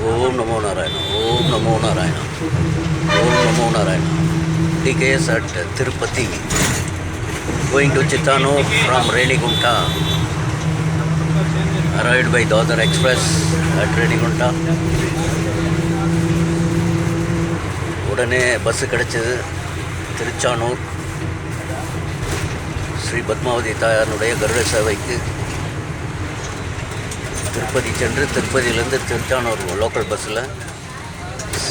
Om Namo Narayana. Om Namo Narayana. Om Namo Narayana. DKS at Tirupati. Going to Chittanur from Renigunta. Arrived by Dadar Express at Renigunta. உடனே bus கிடச்சிது. திருச்சானூர் ஸ்ரீ பத்மாவதி தாயாருடைய கருட சேவைக்கு திருப்பதி சென்று திருப்பதியிலிருந்து Tiruchanur local பஸ்ஸில்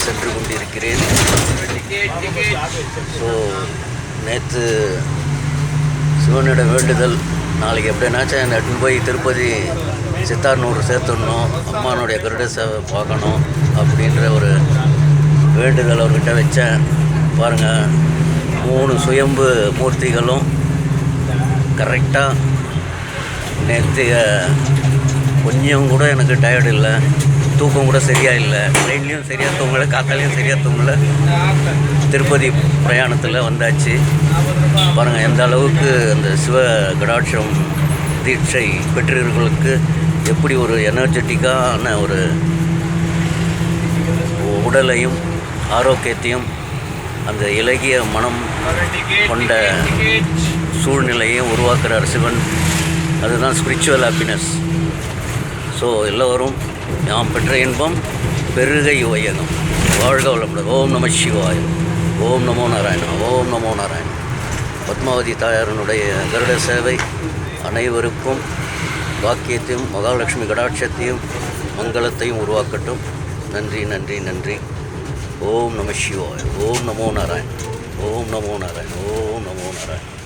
சென்று கொண்டிருக்கிறேன். So நேற்று சிவனோட வேண்டுதல் நாளைக்கு எப்படின்னாச்சும் என்னை எடுத்துன்னு போய் திருப்பதி சித்தார்னூர் சேர்த்துடணும், அம்மானுடைய கருட சேவை பார்க்கணும் அப்படின்ற ஒரு வேண்டுதல் அவர்கிட்ட வச்சேன். பாருங்கள், 3 சுயம்பு மூர்த்திகளும் கரெக்டாக நேற்று கொஞ்சம் கூட எனக்கு டயர்டு இல்லை, தூக்கம் கூட சரியாக இல்லை, ட்ரெயின்லேயும் சரியாக தூங்கலை, காத்தாலையும் சரியாக தூங்கலை. திருப்பதி பிரயாணத்தில் வந்தாச்சு. பாருங்கள் எந்த அளவுக்கு அந்த சிவ கடாட்சம் தீட்சை பெற்றவர்களுக்கு எப்படி ஒரு எனர்ஜெட்டிக்கான ஒரு உடலையும் ஆரோக்கியத்தையும் அந்த இலகிய மனம் கொண்ட சூழ்நிலையை உருவாக்குறார் சிவன். அதுதான் ஸ்பிரிச்சுவல் ஹாப்பினஸ். ஸோ எல்லோரும் நாம் பெற்ற இன்பம் பெருகை வையகம். வாழ்க வளமுடன். ஓம் நம சிவாய. ஓம் நமோ நாராயணா. ஓம் நமோ நாராயணா. பத்மாவதி தாயாரனுடைய கருட சேவை அனைவருக்கும் பாக்கியத்தையும் மகாலட்சுமி கடாட்சத்தையும் மங்களத்தையும் உருவாக்கட்டும். நன்றி நன்றி நன்றி. ஓம் நம சிவாய. ஓம் நமோ நாராயண. ஓம் நமோ நாராயண. ஓம் நமோ நாராயண.